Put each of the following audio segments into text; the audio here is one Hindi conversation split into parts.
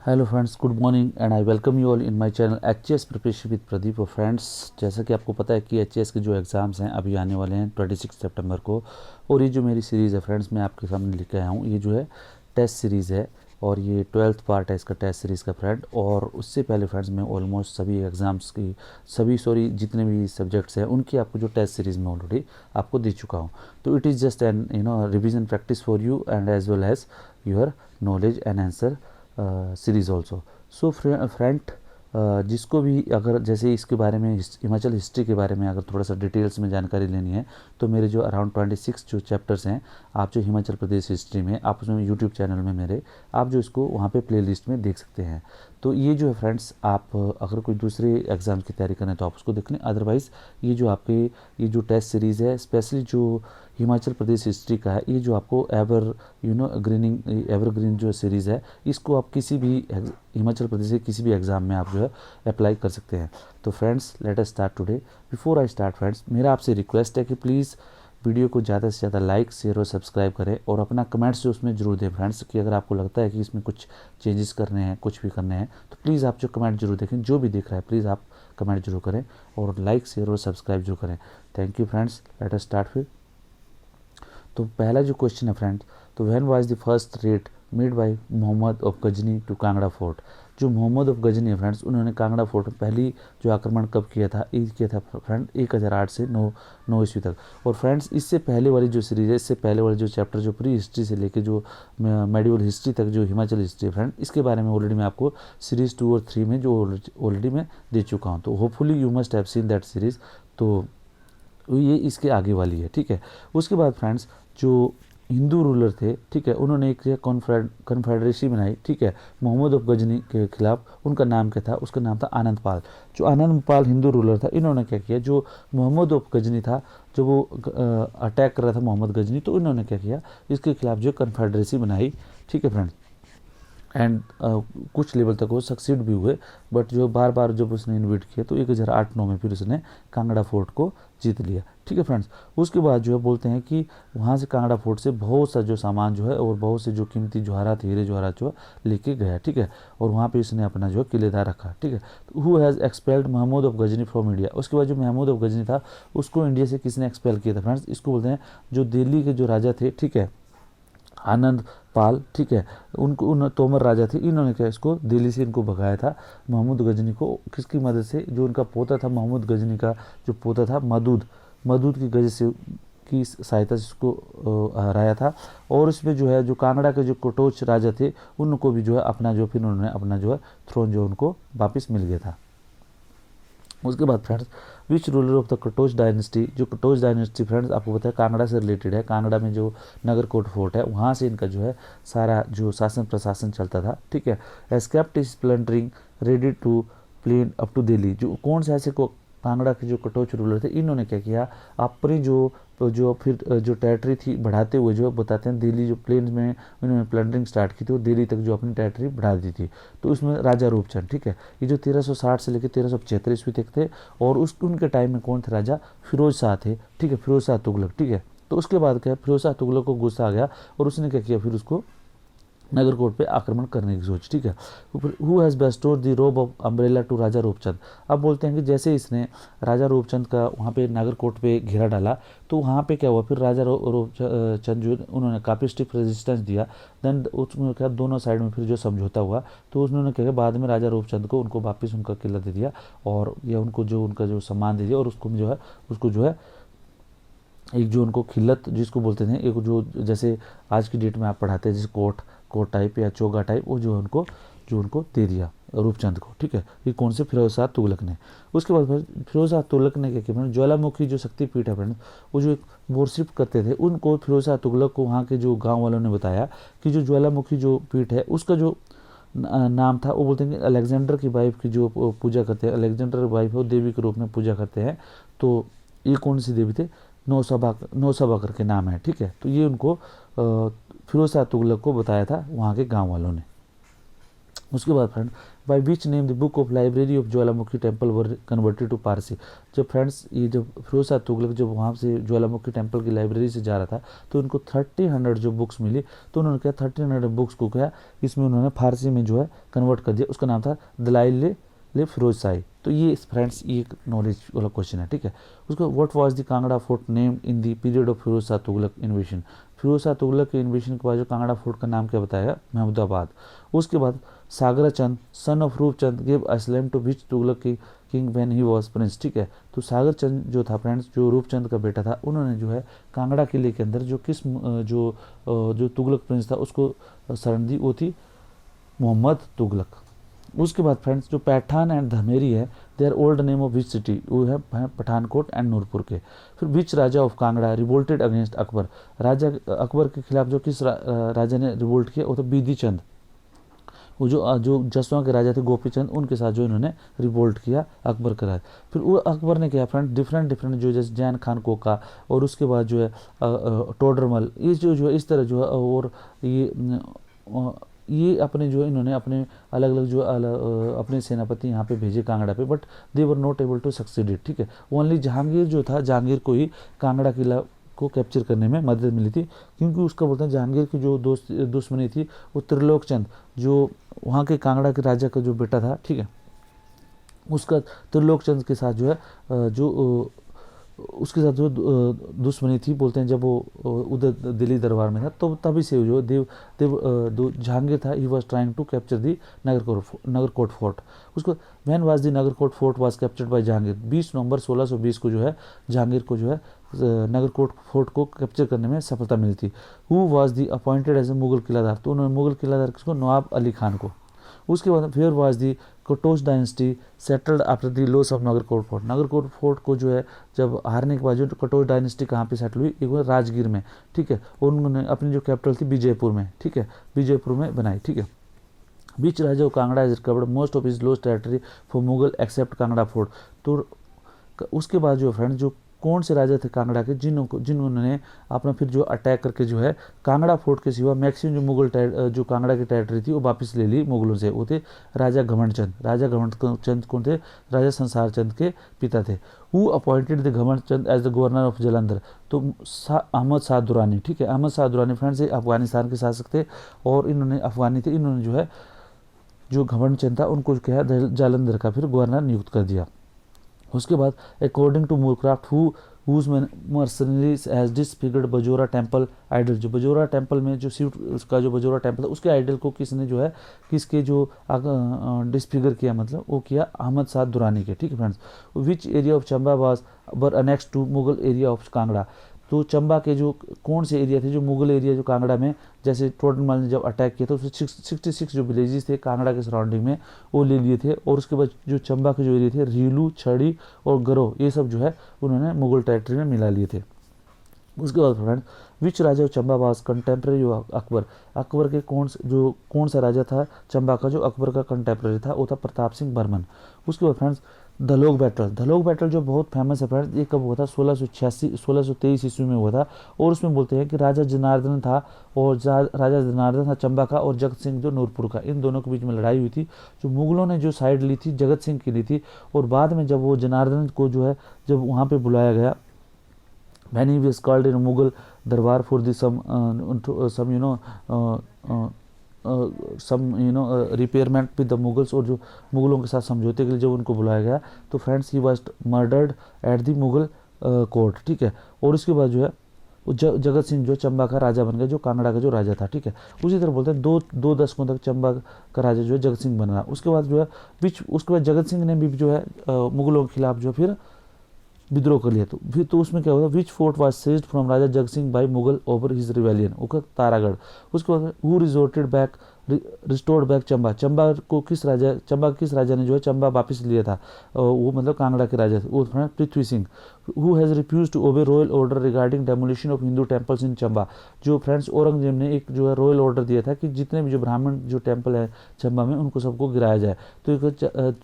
Hello friends, good morning and I welcome you all in my channel HAS preparation with Pradeep. और फ्रेंड्स, जैसा कि आपको पता है कि एचएएस के जो एग्ज़ाम्स हैं अभी आने वाले हैं 26 सितंबर को। और ये जो मेरी सीरीज़ है फ्रेंड्स, मैं आपके सामने लेके आया हूँ। ये जो है टेस्ट सीरीज़ है और ये 12th पार्ट है इसका टेस्ट सीरीज़ का फ्रेंड। और उससे पहले फ्रेंड्स मैं ऑलमोस्ट सभी एग्ज़ाम्स की जितने भी सब्जेक्ट्स हैं उनकी आपको जो टेस्ट सीरीज़ में ऑलरेडी आपको दे चुका हूँ। तो it is just an revision practice for you and as well as your knowledge and answer series also. So friend, जिसको भी अगर जैसे इसके बारे में हिमाचल हिस्ट्री के बारे में अगर थोड़ा सा डिटेल्स में जानकारी लेनी है तो मेरे जो अराउंड 26 जो चैप्टर्स हैं, आप जो हिमाचल प्रदेश हिस्ट्री में आप उसमें यूट्यूब चैनल में मेरे आप जो इसको वहाँ पे प्लेलिस्ट में देख सकते हैं। तो ये जो है फ्रेंड्स, आप अगर कोई दूसरे एग्ज़ाम की तैयारी करें तो आप उसको देख लें। अदरवाइज़ ये जो आपके ये जो टेस्ट सीरीज़ है स्पेशली जो हिमाचल प्रदेश हिस्ट्री का है, ये जो आपको एवरग्रीन जो सीरीज़ है, इसको आप किसी भी हिमाचल प्रदेश के किसी भी एग्ज़ाम में आप जो है अप्लाई कर सकते हैं। तो friends, let us start today. Before I start friends, मेरा आपसे रिक्वेस्ट है कि प्लीज़ वीडियो को ज़्यादा से ज़्यादा लाइक शेयर और सब्सक्राइब करें और अपना कमेंट्स जो उसमें ज़रूर दें फ्रेंड्स, कि अगर आपको लगता है कि इसमें कुछ चेंजेस करने हैं, कुछ भी करने हैं, तो प्लीज़ आप जो कमेंट जरूर देखें। जो भी देख रहा है प्लीज़ आप कमेंट जरूर करें और लाइक शेयर और सब्सक्राइब जरूर करें। Thank you friends, let us start फिर। तो पहला जो क्वेश्चन है फ्रेंड्स, तो when was the first raid made by Mohammed of Ghazni to Kangra fort. जो मोहम्मद ऑफ गजनी है फ्रेंड्स, उन्होंने कांगड़ा फोर्ट में पहली जो आक्रमण कब किया था, ये किया था फ्रेंड 1008 से 9 ईस्वी तक। और फ्रेंड्स, इससे पहले वाली जो सीरीज है, इससे पहले वाले जो चैप्टर जो प्री हिस्ट्री से लेके जो मेडिवल हिस्ट्री तक जो हिमाचल हिस्ट्री है फ्रेंड, इसके बारे में ऑलरेडी मैं आपको सीरीज 2 और 3 में जो ऑलरेडी मैं दे चुका हूँ। तो hopefully you must have seen that series. तो ये इसके आगे वाली है, ठीक है। उसके बाद फ्रेंड्स, जो हिंदू रूलर थे, ठीक है, उन्होंने एक कन्फेडरेसी बनाई, ठीक है, मोहम्मद ऑफ गजनी के खिलाफ। उनका नाम क्या था? उसका नाम था आनंद पाल। जो आनंद पाल हिंदू रूलर था, इन्होंने क्या किया, जो मोहम्मद ऑफ गजनी था, जब वो अटैक कर रहा था मोहम्मद गजनी, तो इन्होंने क्या किया, इसके खिलाफ जो कन्फेडरेसी बनाई, ठीक है फ्रेंड्स। एंड कुछ लेवल तक वो सक्सीड भी हुए, बट जो बार बार जब उसने इन्वेट किया तो 1008-9 में फिर उसने कांगड़ा फोर्ट को जीत लिया, ठीक है फ्रेंड्स। उसके बाद जो है बोलते हैं कि वहाँ से कांगड़ा फोर्ट से बहुत सा जो सामान जो है और बहुत से जो कीमती जवाहरात हीरे जवाहरात जो लेके गया, ठीक है। और वहाँ पे इसने अपना जो है किलेदार रखा, ठीक है। Who has expelled Mahmud of Ghazni from India. उसके बाद जो महमूद ऑफ गजनी था, उसको इंडिया से किसने एक्सपेल किया था फ्रेंड्स? इसको बोलते हैं जो दिल्ली के जो राजा थे, ठीक है, आनंद पाल, ठीक है, उनको उन तोमर राजा थे, इन्होंने क्या इसको दिल्ली से इनको भगाया था महमूद गजनी को। किसकी मदद से? जो उनका पोता था महमूद गजनी का, जो पोता था मदूद, मदूद की गज से की सहायता से इसको हराया था। और इसमें जो है जो कांगड़ा के जो कटोच राजा थे, उनको भी जो है अपना जो फिर उन्होंने अपना जो है थ्रोन जो उनको वापस मिल गया था। उसके बाद friends, which ruler of the Katoch dynasty. जो कटोच डायनेस्टी फ्रेंड्स आपको पता है कांगड़ा से रिलेटेड है। कांगड़ा में जो नगरकोट फोर्ट है, वहाँ से इनका जो है सारा जो शासन प्रशासन चलता था, ठीक है। Escaped is plundering ready to plane up to Delhi. जो कौन से ऐसे को कांगड़ा के जो कटोच रूलर थे, इन्होंने क्या किया, अपनी जो फिर जो टेरिटरी थी बढ़ाते हुए जो बताते हैं, दिल्ली जो प्लेन्स में इन्होंने प्लंडरिंग स्टार्ट की थी और दिल्ली तक जो अपनी टेरिटरी बढ़ा दी थी। तो उसमें राजा रूपचंद, ठीक है, ये जो 1360 से लेकर 1375 ईस्वी तक थे। और उनके टाइम में कौन थे राजा? फिरोज शाह थे, ठीक है, फिरोज शाह तुगलक, ठीक है। तो उसके बाद क्या, फिरोज शाह तुगलक को गुस्सा आ गया और उसने क्या किया, फिर उसको नगरकोट पे आक्रमण करने की सोच, ठीक है। Who has bestowed the robe of umbrella to Raja Rupchand. अब बोलते हैं कि जैसे इसने राजा रूपचंद का वहाँ पे नागरकोट पे घेरा डाला, तो वहाँ पे क्या हुआ, फिर राजा रूपचंद जो उन्होंने काफ़ी स्टिफ रेजिस्टेंस दिया। देन उसमें क्या, दोनों साइड में फिर जो समझौता हुआ, तो उन्होंने क्या किया, बाद में राजा रूपचंद को उनको वापस उनका किला दे दिया और ये उनको जो उनका जो सम्मान दे दिया। और उसको जो है एक जो उनको खिल्लत जिसको बोलते थे, एक जो जैसे आज की डेट में आप पढ़ाते हैं जैसे कोट टाइप या चोगा टाइप, वो जो उनको दे दिया रूपचंद को, ठीक है। ये कौन से? फिरोज शाह तुगलक ने। उसके बाद फिरोज शाह तुगलक ने क्या किया, ज्वालामुखी जो शक्तिपीठ है फ्रेंड, वो जो एक वर्शिप करते थे, उनको फिरोज शाह तुगलक को वहाँ के जो गाँव वालों ने बताया कि जो ज्वालामुखी जो पीठ है उसका जो नाम था, वो बोलते हैं कि अलेक्जेंडर की वाइफ की जो पूजा करते हैं, अलेक्जेंडर की वाइफ वो देवी के रूप में पूजा करते हैं। तो ये कौन सी देवी थे? नौसभा करके नाम है, ठीक है। तो ये उनको फिरोज शाह तुगलक को बताया था वहाँ के गांव वालों ने। उसके बाद friend, by which name the book of library of Jwalamukhi temple were converted to Parsi. जब फ्रेंड्स ये जब फिरोज शाह तुगलक जब वहाँ से ज्वालामुखी टेम्पल की लाइब्रेरी से जा रहा था तो उनको 1300 जो बुक्स मिली, तो उन्होंने क्या 1300 बुक्स को क्या इसमें उन्होंने फारसी में जो है कन्वर्ट कर दिया। उसका नाम था दलाइल ले फिरोज शाही। तो ये फ्रेंड्स ये एक नॉलेज वाला क्वेश्चन है, ठीक है। उसको what was the Kangra fort name in the period of Firoz Shah Tughlaq invasion. Firoz Shah Tughlaq के इन्वेशन के बाद जो कांगड़ा फोर्ट का नाम क्या बताया, महमूदाबाद। उसके बाद Sagara Chand son of Rupchand give asylum to which Tughlaq की king when he was prince, ठीक है। तो सागर चंद जो था फ्रेंड्स, जो रूपचंद का बेटा था, उन्होंने जो है कांगड़ा किले के अंदर जो किस जो तुगलक प्रिंस था उसको शरण दी, वो थी मोहम्मद तुगलक। उसके बाद फ्रेंड्स जो पैठान एंड धमेरी है, they are old name of which city, वो है पठानकोट एंड नूरपुर के। फिर which raja of Kangra revolted against Akbar, राजा अकबर के खिलाफ जो किस राजा ने रिवोल्ट किया, वो था बिधि चंद। वो जो जसवा के राजा थे गोपीचंद, उनके साथ जो इन्होंने रिवोल्ट किया अकबर के राज। फिर वो अकबर ने क्या फ्रेंड डिफरेंट जो जैसे जैन खान कोका और उसके बाद जो है टोडरमल, ये जो है इस तरह जो है, और ये अपने जो इन्होंने अपने अलग अलग जो अपने सेनापति यहाँ पे भेजे कांगड़ा पे, but they were not able to succeed, ठीक है। ओनली जहांगीर जो था, जहांगीर को ही कांगड़ा किला को कैप्चर करने में मदद मिली थी, क्योंकि उसका बोलते हैं जहांगीर की जो दुश्मनी थी वो त्रिलोक चंद, जो वहाँ के कांगड़ा के राजा का जो बेटा था, ठीक है, उसका त्रिलोक चंद के साथ जो है उसके साथ जो दुश्मनी थी, बोलते हैं जब वो उधर दिल्ली दरबार में था, तो तभी से जो जहांगीर था, he was trying to capture the Nagarkot fort. उसको when was the Nagarkot fort was captured by Jahangir, 20 नवंबर 1620 को जो है जहांगीर को जो है नगरकोट फोर्ट को कैप्चर करने में सफलता मिली थी। Who was the appointed as a Mughal किलादार, तो उन्होंने मुगल किलादार किसको, नवाब अली खान को। उसके बाद फिर was the Katoch dynasty settled after the loss of Nagarkot fort, Nagarkot fort को जो है जब हारने के बाद जो कटोच डायनेस्टी कहाँ पे सेटल हुई, एक राजगीर में, ठीक है, और उन्होंने अपनी जो कैपिटल थी विजयपुर में, ठीक है, विजयपुर में बनाई, ठीक है। Which raja Kangra is recovered most of is lost territory for Mughal except Kangra fort. तो उसके बाद जो फ्रेंड जो कौन से राजा थे कांगड़ा के जिन्होंने अपना फिर जो अटैक करके जो है कांगड़ा फोर्ट के सिवा मैक्सिमम जो मुगल जो कांगड़ा की टेरिटरी थी वो वापस ले ली मुगलों से, वो थे राजा घमंड चंद। राजा घमंड चंद कौन थे, राजा संसार चंद के पिता थे। Who appointed the Ghamand Chand as the governor of Jalandhar, तो अहमद शाह दुरानी, ठीक है, अहमद शाह दुरानी फ्रेंड्स अफगानिस्तान के शासक थे और इन्होंने अफगानी थे, इन्होंने जो है जो घमंड चंद था उनको क्या है जालंधर का फिर गवर्नर नियुक्त कर दिया। उसके बाद according to Moorcroft whose mercenaries has disfigured Bajaura temple idol, जो बजोरा टेम्पल में जो शिव उसका जो बजोरा टेम्पल था उसके आइडल को किसने जो है किसके जो डिसफिगर किया, मतलब वो किया अहमद शाह दुरानी के, ठीक है friends. Which area of Chamba was were annex to Mughal area of Kangra, तो चंबा के जो कौन से एरिया थे जो मुगल एरिया जो कांगड़ा में, जैसे टोडरमल ने जब अटैक किया तो उसमें 66 जो विलेजेस थे कांगड़ा के सराउंडिंग में वो ले लिए थे, और उसके बाद जो चंबा के जो एरिया थे रीलू, छड़ी और गरो, ये सब जो है उन्होंने मुगल टेरिटरी में मिला लिए थे। उसके बाद friend which Raja Chamba was contemporary Akbar, Akbar के कौन सा राजा था चंबा का जो अकबर का कंटेम्प्रेरी था, वो था प्रताप सिंह बर्मन। उसके बाद फ्रेंड्स धलोक बैटल जो बहुत फेमस है फ्रेंड्स, ये कब हुआ था 1623 ईस्वी में हुआ था, और उसमें बोलते हैं कि राजा जनार्दन था और राजा जनार्दन था चंबा का और जगत सिंह जो नूरपुर का, इन दोनों के बीच में लड़ाई हुई थी। जो मुगलों ने जो साइड ली थी जगत सिंह की ली थी, और बाद में जब वो जनार्दन को जो है जब वहाँ पर बुलाया गया, when he was called in Mughal darbar for the some repairment with the Mughals, और जो मुगलों के साथ समझौते के लिए जब उनको बुलाया गया तो friends he was murdered at the Mughal court, ठीक है। और उसके बाद जो है जगत सिंह जो चंबा का राजा बन गया, जो कांगड़ा का जो राजा था, ठीक है। उसी तरह बोलते हैं दो दशकों तक चंबा का राजा जो है जगत सिंह बन रहा। उसके बाद जो है उसके बाद जगत सिंह ने भी जो है मुगलों के खिलाफ जो फिर विद्रोह कर लिया, तो फिर तो उसमें क्या हुआ, which fort was seized from Raja Jagat Singh by Mughal over his rebellion, वो तारागढ़। उसके बाद हु रिस्टोर्ड बैक चंबा को किस राजा ने जो है चंबा वापस लिया था, वो मतलब कांगड़ा के राजा थे, वो Prithvi Singh. Who has refuse to obey royal order regarding demolition of Hindu temples in Chamba, जो फ्रेंड्स औरंगजेब ने एक जो है रॉयल ऑर्डर दिया था कि जितने भी जो ब्राह्मण जो टेम्पल है चंबा में उनको सबको गिराया जाए, तो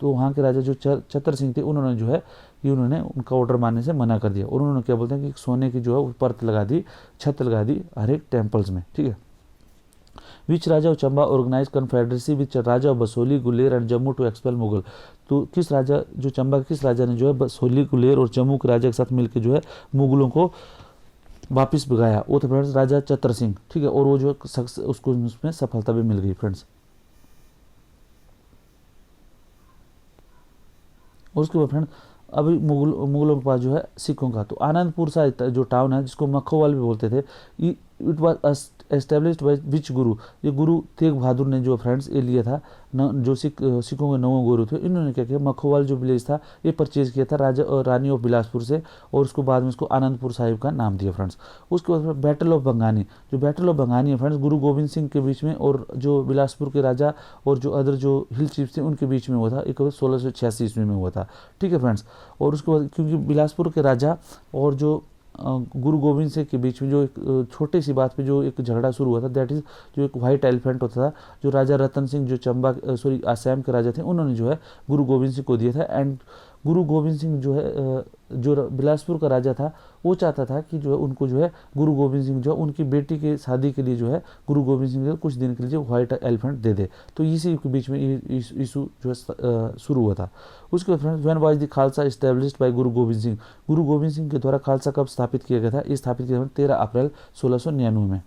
वहाँ के राजा जो छतर सिंह थे उन्होंने जो है कि उन्होंने उनका ऑर्डर मानने से मना कर दिया, और उन्होंने क्या बोलते हैं कि सोने की जो है परत लगा दी, छत लगा दी हर एक टेम्पल्स में, ठीक है। Which raja of Chamba organise confederacy which raja of Basohli Guler and Jammu to expel Mughal. तो किस राजा, जो चंबा किस राजा ने जो है बसोली गुलेर और जम्मू के राजा के साथ मिलकर जो है मुगलों को वापिस भगाया, वो तो फ्रेंड्स राजा चतर सिंह, ठीक है। और वो जो उसको उसमें सफलता भी मिल गई फ्रेंड्स। और उसके बाद फ्रेंड अभी मुगलों के पास जो है सिखों का, तो आनंदपुर सा जो टाउन है जिसको मखोवाल भी बोलते थे, it was established by which गुरु, ये गुरु तेग बहादुर ने जो फ्रेंड्स ये लिया था न, जो सिखों के 9 गुरु थे, इन्होंने क्या किया, मखोवाल जो विलेज था ये परचेज किया था राजा और रानी ऑफ बिलासपुर से, और उसको बाद में इसको आनंदपुर साहिब का नाम दिया फ्रेंड्स। उसके बाद बैटल ऑफ बंगानी, जो बैटल ऑफ बंगानी है फ्रेंड्स गुरु गोविंद सिंह के बीच में और जो बिलासपुर के राजा और जो अदर जो हिल चीफ्स थे उनके बीच में हुआ था, एक 1686 ईस्वी में हुआ था, ठीक है फ्रेंड्स। और उसके बाद क्योंकि बिलासपुर के राजा और जो गुरु गोविंद सिंह के बीच में जो एक छोटी सी बात पे जो एक झगड़ा शुरू हुआ था, दैट इज जो एक व्हाइट एलिफेंट होता था, जो राजा रतन सिंह जो चंबा आसाम के राजा थे, उन्होंने जो है गुरु गोविंद सिंह को दिया था। एंड गुरु गोविंद सिंह जो है जो बिलासपुर का राजा था वो चाहता था कि जो है उनको जो है गुरु गोविंद सिंह जो है उनकी बेटी के शादी के लिए जो है गुरु गोविंद सिंह कुछ दिन के लिए व्हाइट एलिफेंट दे दे, तो इसी के बीच में इशू जो है शुरू हुआ था। उसके बाद friends when was the Khalsa established bye गुरु गोविंद सिंह, गुरु गोविंद सिंह के द्वारा खालसा कब स्थापित किया गया था, ये स्थापित किया 13 अप्रैल 1699 में।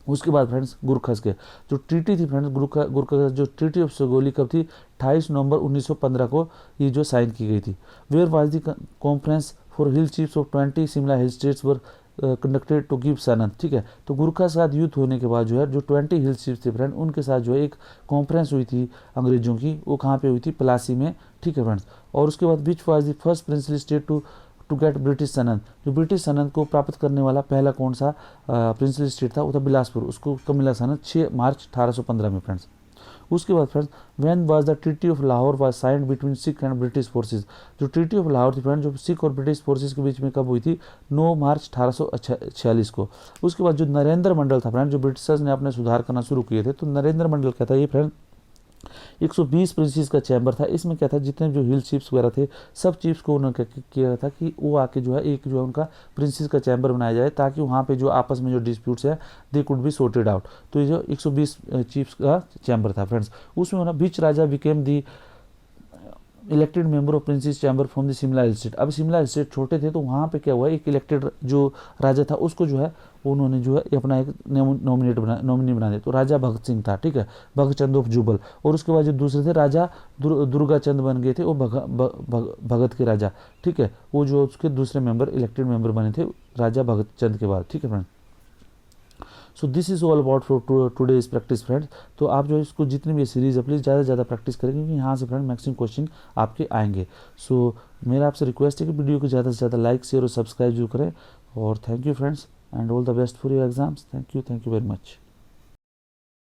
उसके बाद फ्रेंड्स गुरखस के जो ट्रीटी थी फ्रेंड्स गुरखस जो ट्रीटी ऑफ सगोली कब थी, 28 नवंबर 1915 को ये जो साइन की गई थी। Where was the conference for hill chiefs of 20 Shimla hill states were conducted to give सनद, ठीक है। तो गुरखा के साथ युद्ध होने के बाद जो है जो 20 हिल चीफ्स थे फ्रेंड उनके साथ जो है एक कॉन्फ्रेंस हुई थी अंग्रेजों की, वो कहाँ पे हुई थी, प्लासी में, ठीक है फ्रेंड्स। और उसके बाद which was the first princely state to get British सनद, जो ब्रिटिश सनद को प्राप्त करने वाला पहला कौन सा प्रिंसली स्टेट था, वो था बिलासपुर, उसको कब मिला सनद, 6 मार्च 1815 में फ्रेंड्स। उसके बाद friends when was the treaty of Lahore was signed between Sikh and British forces, जो ट्रीटी ऑफ लाहौर थी फ्रेंड्स जो सिख और ब्रिटिश फोर्सेज के बीच में कब हुई थी, 9 मार्च 1846 को। उसके बाद जो नरेंद्र मंडल था फ्रेंड जो ब्रिटिशर्स ने अपने सुधार करना शुरू किए थे, तो नरेंद्र मंडल क्या था ये फ्रेंड 120 प्रिंसेस का चैम्बर था। इसमें क्या था, जितने जो हिल चीफ्स वगैरह थे सब चीफ्स को उन्होंने किया था कि वो आके जो है एक जो है उनका प्रिंसेस का चैम्बर बनाया जाए, ताकि वहाँ पे जो आपस में जो डिस्प्यूट्स है they could be sorted out. तो ये जो 120 चीफ्स का चैम्बर था फ्रेंड्स, उसमें ना which raja became the elected member of princes chamber from the Shimla hill state. अब शिमला हिल स्टेट छोटे थे तो वहाँ पे क्या हुआ, एक इलेक्टेड जो राजा था उसको जो है उन्होंने जो है अपना एक नॉमिनी बना दिया, तो राजा भगत सिंह था, ठीक है, भगत चंद ऑफ जुबल। और उसके बाद जो दूसरे थे राजा दुर्गा चंद बन गए थे, वो भगत के राजा, ठीक है, वो जो उसके दूसरे मेंबर इलेक्टेड मेंबर बने थे राजा भगत चंद के बाद, ठीक है friend. So this is all about for today's practice friends. तो आप जो है इसको जितनी भी सीरीज है प्लीज़ ज़्यादा से ज़्यादा प्रैक्टिस करें, क्योंकि यहाँ से फ्रेंड मैक्सिमम क्वेश्चन आपके आएंगे। सो मेरा आपसे रिक्वेस्ट है कि वीडियो को ज़्यादा से ज़्यादा लाइक शेयर और सब्सक्राइब जरूर करें। और thank you friends and all the best for your exams. Thank you very much.